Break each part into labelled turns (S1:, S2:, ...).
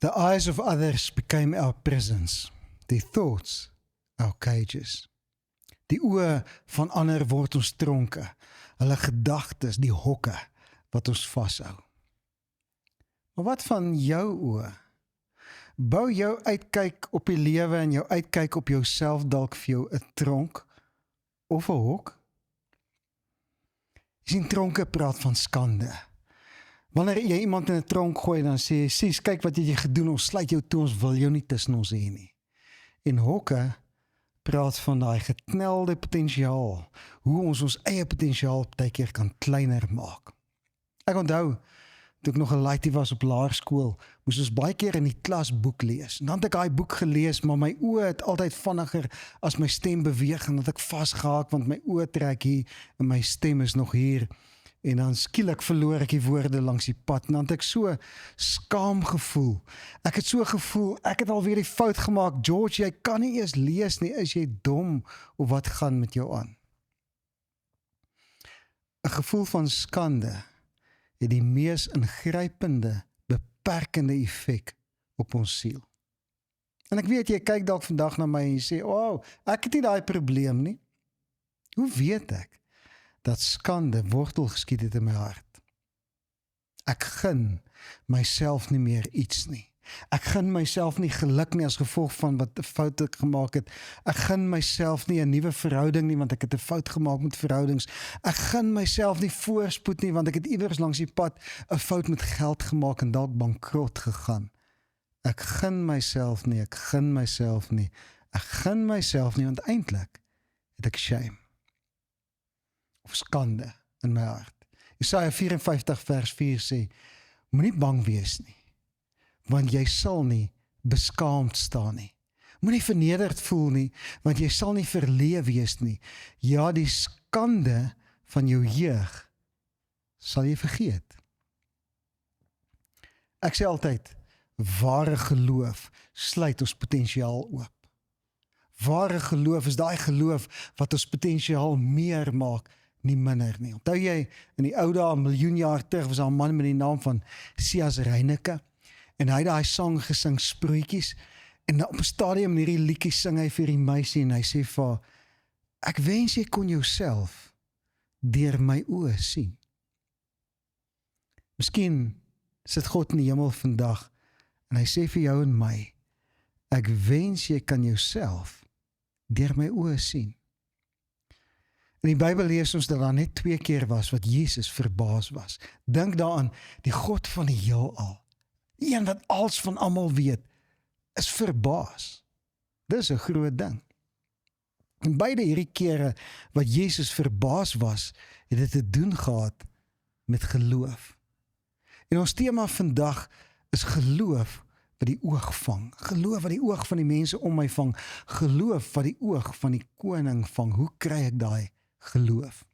S1: The eyes of others became our prisons, their thoughts our cages. Die oë van ander word ons tronke, hulle gedagtes die hokke wat ons vashou. Maar wat van jou oë? Bou jou uitkyk op die lewe en jou uitkyk op jouself dalk vir jou 'n tronk of 'n hok? Jy sien, tronke praat van skande. Wanneer jy iemand in 'n tronk gooi, dan sê jy, "Sies, kyk wat het jy gedoen, ons sluit jou toe, ons wil jou nie tussen ons hê nie." En hokke praat van daai geknelde potensiaal, hoe ons eie potensiaal partykeer kan kleiner maak. Ek onthou, toe ek nog 'n laaitie was op laerskool, moes ons baie keer in die klas boek lees. En dan het ek daai boek gelees, maar my oë het altyd vinniger as my stem beweeg, en dat ek vasgehaak, want my oë trek hier, en my stem is nog hier. En dan skielik verloor ek die woorde langs die pad, en dan het ek so skaam gevoel. Ek het so gevoel, ek het alweer die fout gemaak. George, jy kan nie eers lees nie, is jy dom, of wat gaan met jou aan? 'n Gevoel van skande het die mees ingrypende, beperkende effek op ons siel. En ek weet, jy kyk dalk vandag na my en jy sê, "Oh, ek het nie daai probleem nie." Hoe weet ek dat skande wortel geskiet het in my hart? Ek gun myself nie meer iets nie. Ek gun myself nie geluk nie as gevolg van wat 'n fout ek gemaak het. Ek gun myself nie 'n nuwe verhouding nie, want ek het 'n fout gemaak met verhoudings. Ek gun myself nie voorspoed nie, want ek het iewers langs die pad 'n fout met geld gemaak en dalk bankrot gegaan. Ek gun myself nie, ek gun myself nie, ek gun myself nie, want eintlik het ek shame of skande in my hart. Jesaja 54 vers 4 sê, "Moenie bang wees nie, want jy sal nie beskaamd staan nie. Moenie vernederd voel nie, want jy sal nie verleë wees nie. Ja, die skande van jou jeug sal jy vergeet." Ek sê altyd, ware geloof sluit ons potensiaal oop. Ware geloof is daai geloof wat ons potensiaal meer maak, nie minder nie. Onthou jy, in die ou dae, 'n miljoen jaar terug, was daar 'n man met die naam van Sias Reineke, en hy het daai sang gesing, Sproetjies, en op 'n stadium in hierdie liedjie sing hy vir die meisie, en hy sê vir haar, "Ek wens jy kon jouself deur my oë sien." Miskien sit God in die hemel vandag, en hy sê vir jou en my, "Ek wens jy kan jouself deur my oë sien." In die Bybel lees ons dat daar net 2 keer was wat Jesus verbaas was. Dink daaraan, die God van die heelal, die een wat alles van almal weet, is verbaas. Dis 'n groot ding. En beide hierdie kere wat Jesus verbaas was, het dit te doen gehad met geloof. En ons tema vandag is geloof wat die oog vang. Geloof wat die oog van die mense om my vang. Geloof wat die oog van die koning vang. Hoe kry ek daai geloof?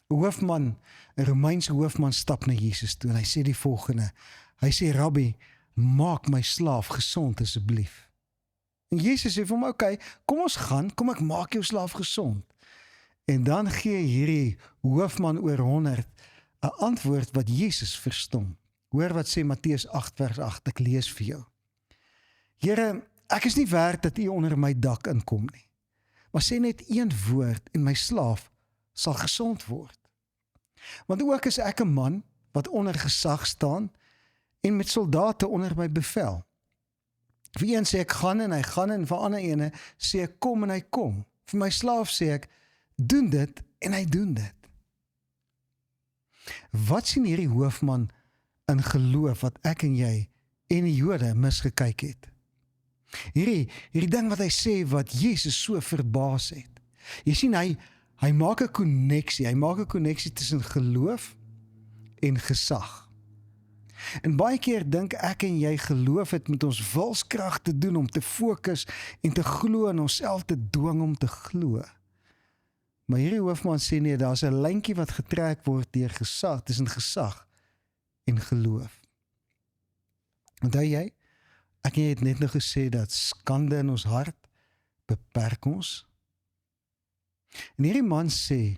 S1: 'n Hoofman, 'n Romeinse hoofman stap na Jesus toe en hy sê die volgende. Hy sê, "Rabbi, maak my slaaf gesond asseblief." En Jesus sê vir hom, "Oké, kom ons gaan, kom ek maak jou slaaf gesond." En dan gee hierdie hoofman oor 100 'n antwoord wat Jesus verstom. Hoor wat sê Matteus 8 vers 8, ek lees vir jou. "Here, ek is nie werd dat u onder my dak inkom nie, maar sê net een woord en my slaaf sal gesond word. Want ook is ek 'n man wat onder gesag staan en met soldate onder my bevel. Vir een sê ek gaan en hy gaan, en vir ander ene sê ek kom en hy kom. Vir my slaaf sê ek doen dit en hy doen dit." Wat sien hierdie hoofman in geloof wat ek en jy en die Jode misgekyk het? Hierdie ding wat hy sê wat Jesus so verbaas het. Jy sien, hy maak 'n koneksie. Hy maak 'n koneksie tussen geloof en gesag. En baie keer dink ek en jy geloof het met ons wilskrag te doen om te fokus en te glo en onsself te dwing om te glo. Maar hierdie hoofman sê nee, daar's 'n lyntjie wat getrek word deur gesag, tussen gesag en geloof. Onthou jy? Ek en jy het net nou gesê dat skande in ons hart beperk ons. En hierdie man sê,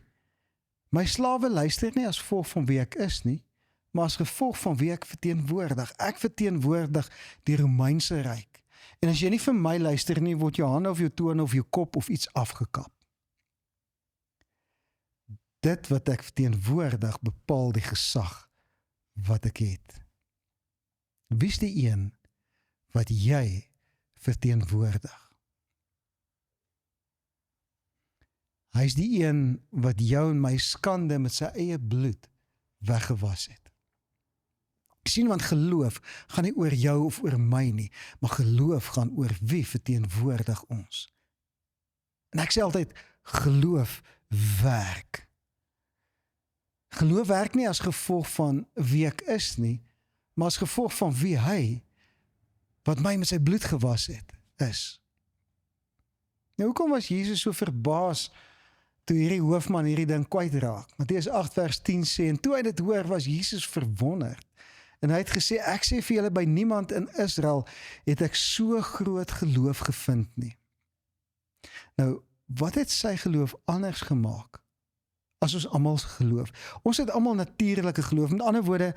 S1: "My slawe luister nie as gevolg van wie ek is nie, maar as gevolg van wie ek verteenwoordig. Ek verteenwoordig die Romeinse ryk. En as jy nie vir my luister nie, word jou hande of jou tone of jou kop of iets afgekap. Dit wat ek verteenwoordig bepaal die gesag wat ek het. Wie is die een wat jy verteenwoordig? Hy is die een wat jou en my skande met sy eie bloed weggewas het. Ek sien, want geloof gaan nie oor jou of oor my nie, maar geloof gaan oor wie verteenwoordig ons. En ek sê altyd, geloof werk. Geloof werk nie as gevolg van wie ek is nie, maar as gevolg van wie hy, wat my met sy bloed gewas het, is. Nou, hoekom was Jesus so verbaas toe hierdie hoofman hierdie ding kwytraak? Matteus 8 vers 10 sê, en toe hy dit hoor, was Jesus verwonderd. En hy het gesê, ek sê vir julle, by niemand in Israel het ek so groot geloof gevind nie. Nou, wat het sy geloof anders gemaak as ons almal geloof? Ons het almal natuurlike geloof. Met ander woorde,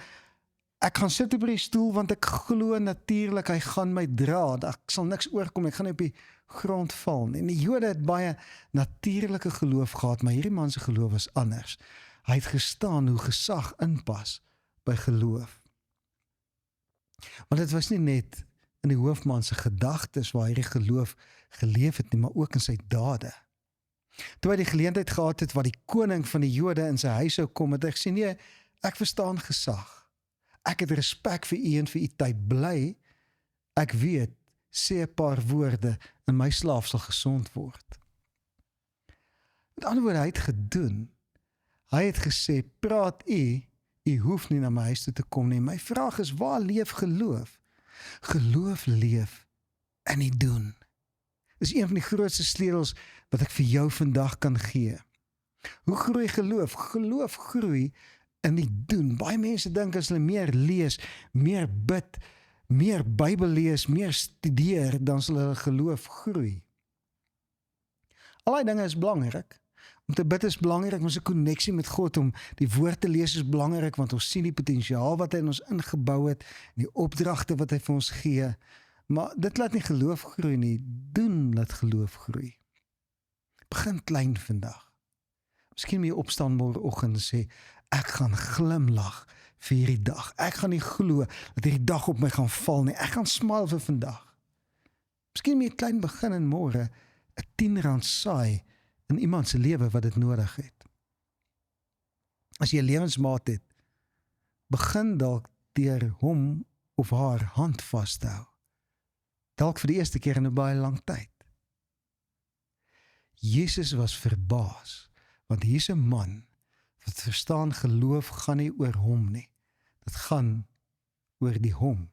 S1: ek gaan sit op die stoel want ek glo natuurlik, hy gaan my dra. Ek sal niks oorkom, ek gaan nie op die grond val nie. En die Jode het baie natuurlike geloof gehad, maar hierdie man se geloof was anders. Hy het gestaan hoe gesag inpas by geloof. Want dit was nie net in die hoofman se gedagtes waar hy die geloof geleef het nie, maar ook in sy dade. Toe hy die geleentheid gehad het wat die koning van die Jode in sy huis sou kom, het hy gesê, nee, ek verstaan gesag. Ek het respek vir u en vir u tyd. Bly, ek weet, sê 'n paar woorde en my slaaf sal gesond word. Met ander woorde, hy het gedoen. Hy het gesê, praat u hoef nie na my huis toe te kom nie. My vraag is, waar leef geloof? Geloof leef in die doen. Dis een van die grootste sleutels wat ek vir jou vandag kan gee. Hoe groei geloof? Geloof groei in die doen. Baie mense dink as hulle meer lees, meer bid, meer Bybel lees, meer studeer, dan sal hulle geloof groei. Al die dinge is belangrik. Om te bid is belangrik, ons 'n koneksie met God, om die woord te lees is belangrik, want ons sien die potensiaal wat hy in ons ingebou het, die opdragte wat hy vir ons gee, maar dit laat nie geloof groei nie, doen laat geloof groei. Begin klein vandag. Miskien moet jy opstaan môreoggend en sê, ek gaan glimlag vir hierdie dag. Ek gaan nie glo dat hierdie dag op my gaan val nie. Ek gaan smile vir vandag. Miskien moet jy klein begin en môre 'n R10 saai in iemand se lewe wat dit nodig het. As jy 'n lewensmaat het, begin dalk deur hom of haar hand vas te hou. Dalk vir die eerste keer in 'n baie lang tyd. Jesus was verbaas, want hier's 'n man wat verstaan geloof gaan nie oor hom nie. Dit gaan oor die hom.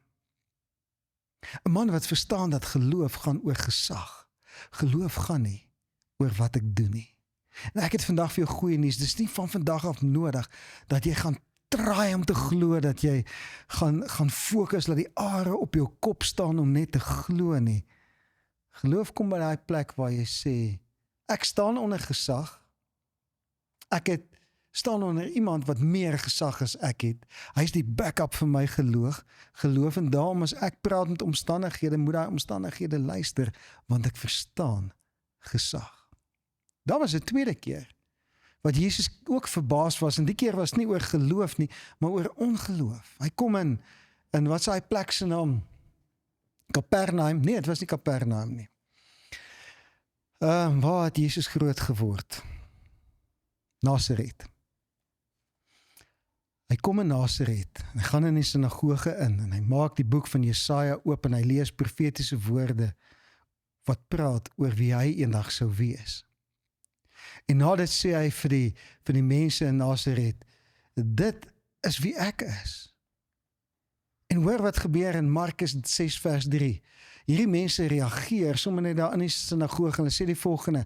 S1: 'n Man wat verstaan dat geloof gaan oor gesag. Geloof gaan nie oor wat ek doen nie. En ek het vandag vir jou goeie nuus, dis nie van vandag af nodig dat jy gaan traai om te glo, dat jy gaan fokus, dat die are op jou kop staan om net te glo nie. Geloof kom by daai plek waar jy sê, ek staan onder gesag, ek staan onder iemand wat meer gesag as ek het, hy is die backup vir my geloof, en daarom as ek praat met omstandighede, moet daai omstandighede luister, want ek verstaan gesag. Dat was die tweede keer, wat Jesus ook verbaas was, en die keer was nie oor geloof nie, maar oor ongeloof. Hy kom in wat is hy plek se naam? Kapernaum? Nee, het was nie Kapernaum nie. Waar het Jesus groot geword? Nasaret. Hy kom in Nasaret, hy gaan in die sinagoge in, en hy maak die boek van Jesaja oop, en hy lees profetiese woorde, wat praat oor wie hy eendag sou wees. En na dit sê hy vir die mense in Nasaret, dit is wie ek is. En hoor wat gebeur in Markus 6 vers 3. Hierdie mense reageer, sommer net daar in die sinagoge, en hulle sê die volgende,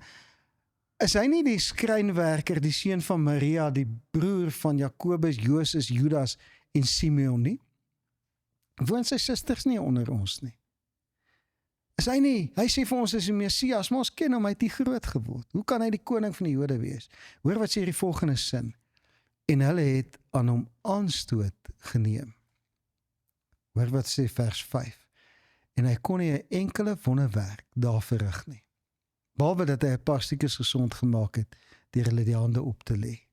S1: is hy nie die skrynwerker, die seun van Maria, die broer van Jakobus, Joses, Judas en Simeon nie? Woon sy susters nie onder ons nie? Is hy nie, hy sê vir ons is die Messias, maar ons ken hom, hy het nie groot geword. Hoe kan hy die koning van die Jode wees? Hoor wat sê die volgende sin. en hulle het aan hom aanstoot geneem. Hoor wat sê vers 5. En hy kon nie 'n enkele wonderwerk daar verrig nie. Behalwe dat hy 'n paar stiekers gesond gemaak het, deur hulle die hande op te lê.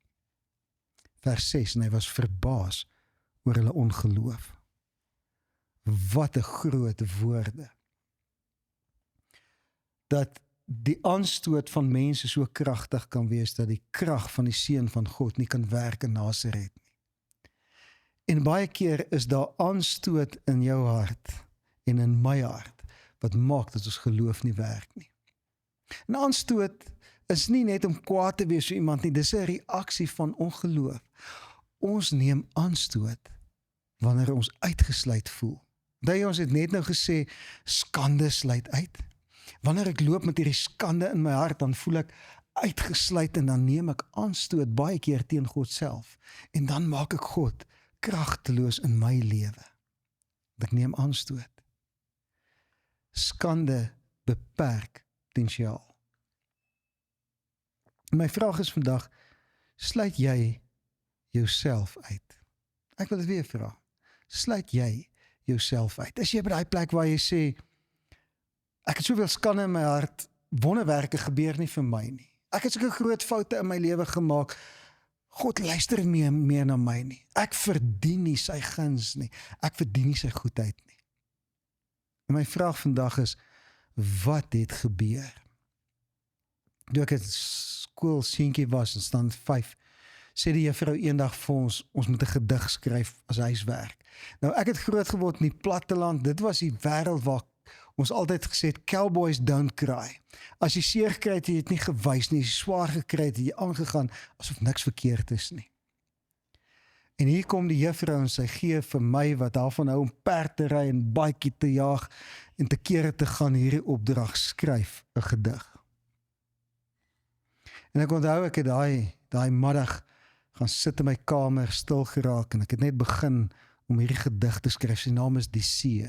S1: Vers 6, en hy was verbaas oor hulle ongeloof. Wat 'n groot woorde. Dat die aanstoot van mense so kragtig kan wees, dat die krag van die Seun van God nie kan werk in Nasaret nie. En baie keer is daar aanstoot in jou hart, en in my hart, wat maak dat ons geloof nie werk nie. En aanstoot is nie net om kwaad te wees vir iemand nie, dis 'n reaksie van ongeloof. Ons neem aanstoot wanneer ons uitgesluit voel. Ons het net nou gesê, skande sluit uit. Wanneer ek loop met hierdie skande in my hart, dan voel ek uitgesluit en dan neem ek aanstoot baie keer teen God self. En dan maak ek God kragteloos in my lewe. Ek neem aanstoot. Skande beperk potensiaal. My vraag is vandag, sluit jy jouself uit? Ek wil dit weer vra. Sluit jy jouself uit? Is jy by daai plek waar jy sê, ek het soveel skande in my hart, wonderwerke gebeur nie vir my nie. Ek het sulke groot foute in my lewe gemaak, God luister nie meer na my nie. Ek verdien nie sy guns nie. Ek verdien nie sy goedheid nie. En my vraag vandag is, wat het gebeur? Toe ek 'n skoolseentjie was in stand 5, sê die juffrou eendag vir ons moet 'n gedig skryf as huiswerk. Nou ek het groot geword in die platteland, dit was die wêreld waar ons altyd gesê het, cowboys don't cry. As jy seer gekry het, jy het nie gewys nie, as jy swaar gekry het, jy aangegaan, asof niks verkeerd is nie. En hier kom die juffrou en sy gee vir my, wat daarvan hou om perd te ry en baadjie te jaag, en te kere te gaan hierdie opdrag skryf, 'n gedig. En ek onthou, ek het daai middag gaan sit in my kamer, stil geraak, en ek het net begin om hierdie gedig te skryf. Sy naam is Die See.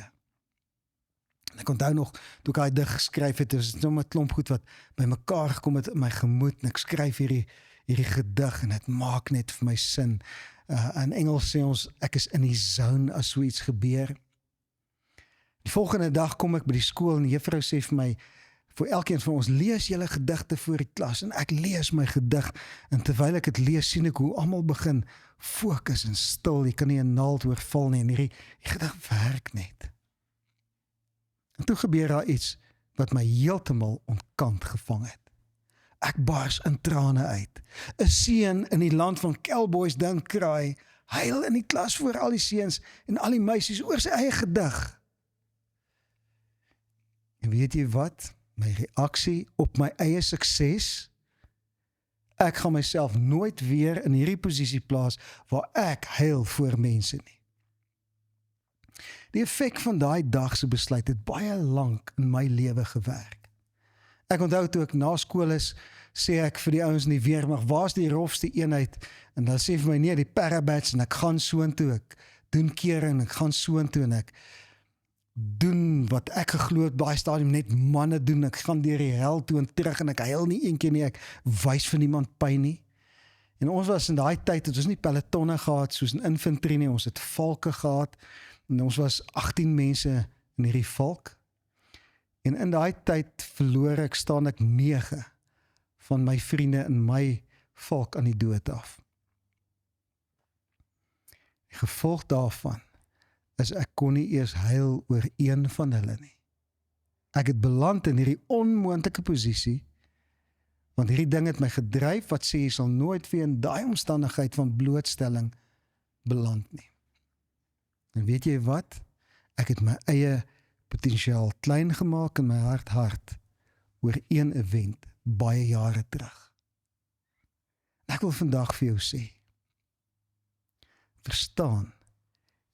S1: En ek onthou nog, toe ek daai gedig geskryf het, was dit sommer 'n klomp goed wat by mekaar gekom het in my gemoed, en ek skryf hierdie gedig, en dit maak net vir my sin. In Engels sê ons, ek is in die zone as so iets gebeur. Die volgende dag kom ek by die skool, en die juffrou sê vir my, vir elkeen van ons, lees julle gedigte voor die klas, en ek lees my gedig, en terwyl ek het lees, sien ek hoe almal begin fokus en stil, jy kan nie 'n naald oorval nie, en hierdie gedig werk net. En toe gebeur daar iets, wat my heeltemal ontkant gevang het. Ek bars in trane uit. 'n Seun in die land van cowboys don't cry, huil in die klas voor al die seuns en al die meisies oor sy eie gedig. En weet jy wat? My reaksie op my eie sukses? Ek gaan myself nooit weer in hierdie posisie plaas waar ek huil voor mense nie. Die effek van daai dag se besluit het baie lank in my lewe gewerk. Ek onthou toe ek na skool is, sê ek vir die ouens in die weermag, waar's die rofste eenheid? En dan sê vir my, nee, die parabats, en ek gaan soontoe, ek doen kering, ek gaan soontoe, en ek doen wat ek geglo het, baie stadium net manne doen, ek gaan deur die hel toe en terug, en ek huil nie een keer nie, ek wys vir niemand pyn nie. En ons was in daai tyd, het ons nie pelotonne gehad, soos in infantry nie, ons het valke gehad, en ons was 18 mense in hierdie valk, en in daai tyd verloor ek, staan ek 9 van my vriende in my valk aan die dood af. Die gevolg daarvan is ek kon nie eers huil oor een van hulle nie. Ek het beland in hierdie onmoontlike posisie, want hierdie ding het my gedryf, wat sê jy sal nooit weer in daai omstandigheid van blootstelling beland nie. En weet jy wat? Ek het my eie potensiaal klein gemaak in my hart oor een event baie jare terug. En ek wil vandag vir jou sê, verstaan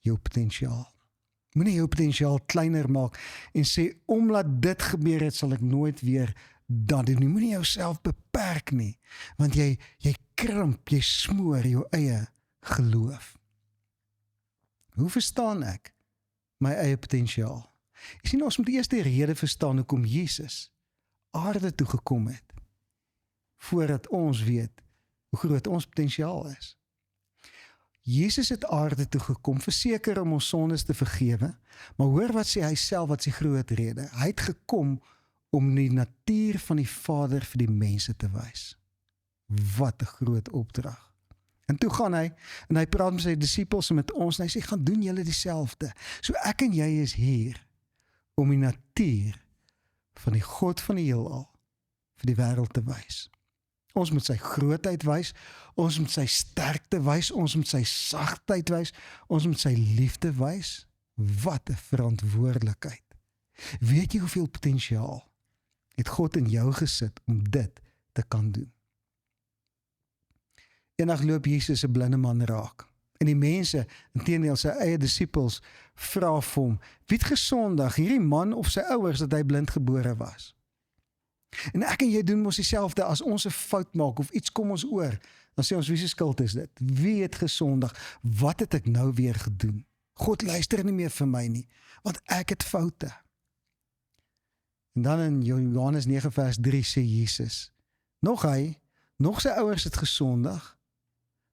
S1: jou potensiaal. Moenie jou potensiaal kleiner maak en sê, omdat dit gebeur het, sal ek nooit weer dat doen nie. Moenie jouself beperk nie, want jy krimp, jy smoor jou eie geloof. Hoe verstaan ek my eie potensiaal? Jy sien, ons moet eers die rede verstaan hoekom Jesus aarde toe gekom het, voordat ons weet hoe groot ons potensiaal is. Jesus het aarde toe gekom, verseker om ons sondes te vergewe, maar hoor wat sê hy self, wat sy groot rede. Hy het gekom om die natuur van die Vader vir die mense te wys. Wat 'n groot opdrag. En toe gaan hy, en hy praat met sy disippels en met ons, en hy sê, gaan doen julle dieselfde. So ek en jy is hier, om die natuur van die God van die heelal, vir die wêreld te wys. Ons moet sy grootheid wys, ons moet sy sterkte wys, ons moet sy sagtheid wys, ons moet sy liefde wys. Wat 'n verantwoordelikheid. Weet jy hoeveel potensiaal het God in jou gesit om dit te kan doen? Eendag loop Jesus 'n blinde man raak. En die mense, inteendeel sy eie disippels, vra vir hom, wie het gesondig, hierdie man of sy ouers, dat hy blind gebore was? En ek en jy doen mos dieselfde, as ons 'n fout maak, of iets kom ons oor, dan sê ons, wie se skuld is dit? Wie het gesondig? Wat het ek nou weer gedoen? God luister nie meer vir my nie, want ek het foute. En dan in Johannes 9 vers 3 sê Jesus, nog hy, nog sy ouers het gesondig,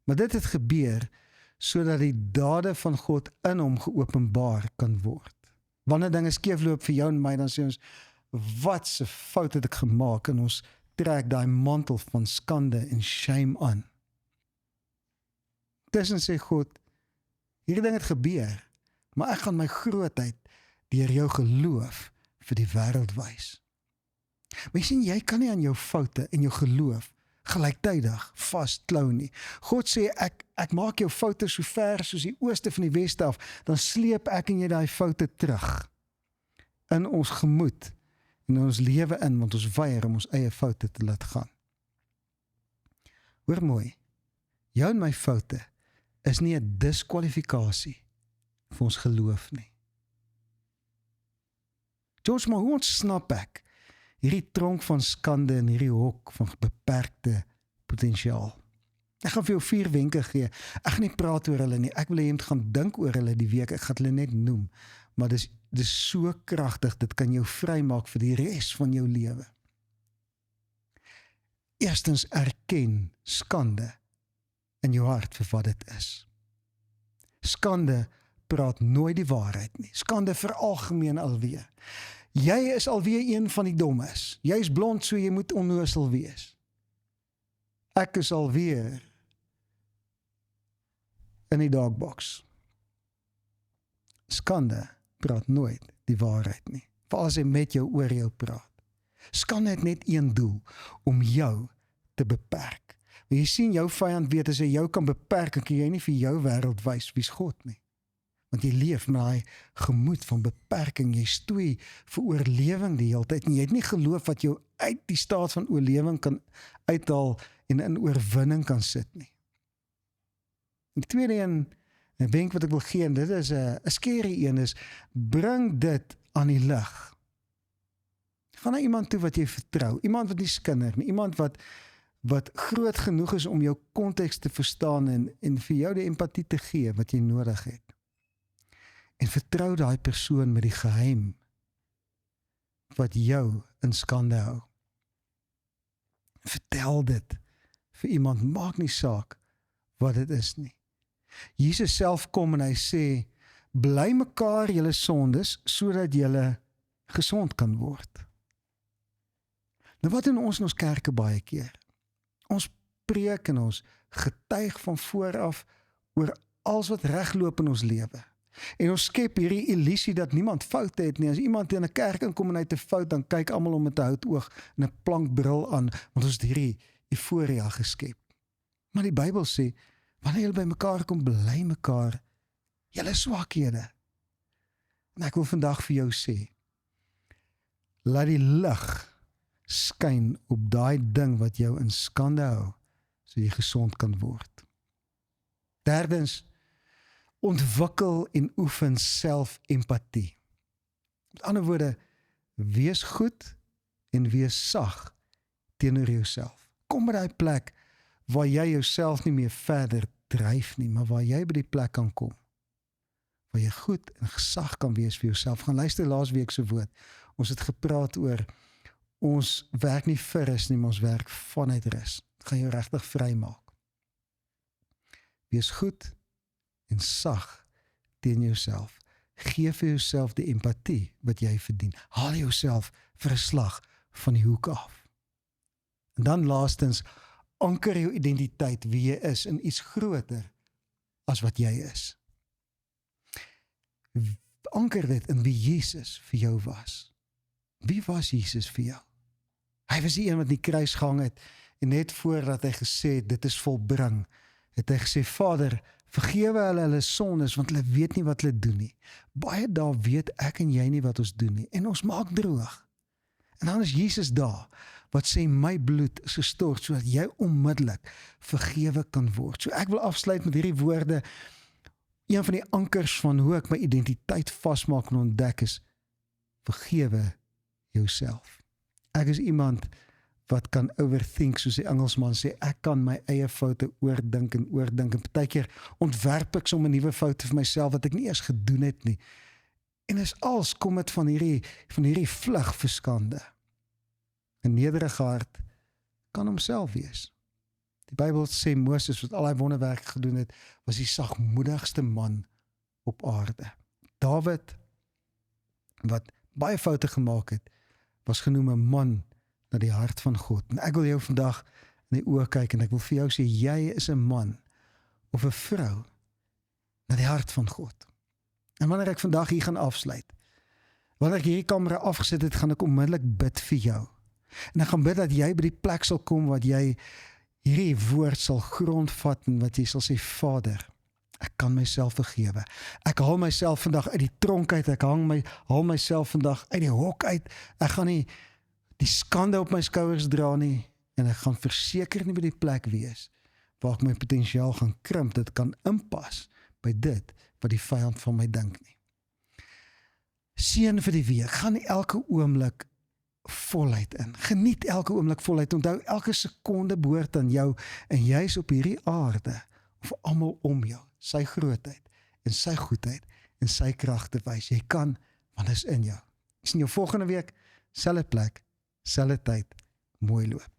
S1: maar dit het gebeur, sodat die dade van God in hom geopenbaar kan word. Wanneer dinge skeefloop vir jou en my, dan sê ons, wat 'n fout het ek gemaak, en ons trek daai mantel van skande en shame aan. Tussen sê God, hierdie ding het gebeur, maar ek gaan my grootheid deur jou geloof vir die wêreld wys. Maar jy sien, jy kan nie aan jou foute en jou geloof gelyktydig vasklou nie. God sê, ek maak jou foute so ver soos die ooste van die weste af, dan sleep ek en jy daai foute terug in ons gemoed en in ons lewe in, want ons weier om ons eie foute te laat gaan. Hoor mooi, jou en my foute is nie 'n diskwalifikasie vir ons geloof nie. George, maar hoe ontsnap ek hierdie tronk van skande en hierdie hok van beperkte potensiaal? Ek gaan vir jou 4 wenke gee. Ek gaan nie praat oor hulle nie. Ek wil hê jy moet gaan dink oor hulle die week. Ek gaan hulle net noem. Maar dis so kragtig, dit kan jou vrymaak vir die res van jou lewe. Eerstens, erken skande in jou hart vir wat dit is. Skande praat nooit die waarheid nie. Skande veralgemeen alweer. Jy is alweer een van die dommes. Jy is blond, so jy moet onnoosel wees. Ek is alweer in die dogbox. Skande praat nooit die waarheid nie. Veral as hy met jou oor jou praat. Skande het net een doel, om jou te beperk. Maar jy sien, jou vyand weet, as hy jou kan beperk, dan kan jy nie vir jou wêreld wys wie's God nie. Want jy leef met daai gemoed van beperking, jy stoei vir oorlewing die hele tyd, en jy het nie geloof wat jou uit die staat van oorlewing kan uithaal en in oorwinning kan sit nie. Die tweede een wenk wat ek wil gee, en dit is 'n scary een, is bring dit aan die lig. Gaan na iemand toe wat jy vertrou, iemand wat nie skinder nie, iemand wat groot genoeg is om jou konteks te verstaan en vir jou die empatie te gee wat jy nodig het. En vertrou daai persoon met die geheim wat jou in skande hou. Vertel dit vir iemand, maak nie saak wat dit is nie. Jesus self kom en hy sê, bly mekaar julle sondes, sodat julle gesond kan word. Nou wat doen ons in ons kerke baie keer? Ons preek en ons getuig van vooraf oor alles wat regloop in ons lewe. En ons skep hierdie illusie dat niemand foute het nie. As iemand in 'n kerk inkom en hy het 'n fout, dan kyk almal om met 'n houtoog en 'n plankbril aan, want ons het hierdie euforia geskep. Maar die Bybel sê, wanneer julle by mekaar kom, bly mekaar julle swakhede. En ek wil vandag vir jou sê, laat die lig skyn op daai ding wat jou in skande hou, sodat jy gesond kan word. Derdens, ontwikkel en oefen self-empatie. Met ander woorde, wees goed en wees sag teenoor jouself. Kom by daai plek waar jy jouself nie meer verder dryf nie, maar waar jy by die plek kan kom, waar jy goed en gesag kan wees vir jouself. Gaan luister laasweek se woord. Ons het gepraat oor, ons werk nie vir rus nie, maar ons werk vanuit rus. Dit gaan jou regtig vry maak. Wees goed en sag teen jouself. Gee vir jouself die empatie wat jy verdien. Haal jouself vir 'n slag van die hoek af. En dan laastens, anker jou identiteit wie jy is in iets groter as wat jy is. Anker dit in wie Jesus vir jou was. Wie was Jesus vir jou? Hy was die een wat in die kruis gehang het en net voordat hy gesê het, dit is volbring, het hy gesê, Vader, vergewe hulle sondes, want hulle weet nie wat hulle doen nie. Baie daar weet ek en jy nie wat ons doen nie, en ons maak droog. En dan is Jesus daar, wat sê, my bloed is gestort, sodat jy onmiddellik vergewe kan word. So ek wil afsluit met hierdie woorde, een van die ankers van hoe ek my identiteit vasmaak en ontdek is, vergewe jouself. Ek is iemand wat kan overthink, soos die Engelsman sê, ek kan my eie foute oordink en partykeer ontwerp ek sommer 'n nuwe foute vir myself wat ek nie eers gedoen het nie. En is als kom dit van hierdie vlug vir skande. 'n Nederige hart kan homself wees. Die Bybel sê Moses, wat al die wonderwerke gedoen het, was die sagmoedigste man op aarde. Dawid, wat baie foute gemaak het, was genoem 'n man na die hart van God. En ek wil jou vandag in die oë kyk en ek wil vir jou sê, jy is 'n man of 'n vrou na die hart van God. En wanneer ek vandag hier gaan afsluit, wanneer ek hierdie kamera afgesit het, gaan ek onmiddellik bid vir jou. En ek gaan bid dat jy by die plek sal kom wat jy hierdie woord sal grondvat en wat jy sal sê, Vader, ek kan myself vergewe. Ek haal myself vandag uit die tronk uit, ek haal myself vandag uit die hok uit. Ek gaan nie die skande op my skouers dra nie, en ek gaan verseker nie by die plek wees waar ek my potensiaal gaan krimp, dit kan inpas by dit wat die vyand van my dink nie. Seën vir die week, gaan elke oomblik voluit in. Geniet elke oomblik voluit. Onthou, elke sekonde behoort aan jou en jy is op hierdie aarde of almal om jou, sy grootheid en sy goedheid en sy krag te wys. Jy kan, want dit is in jou. Ek sien jou volgende week, selfde plek, selfde tyd, mooi loop.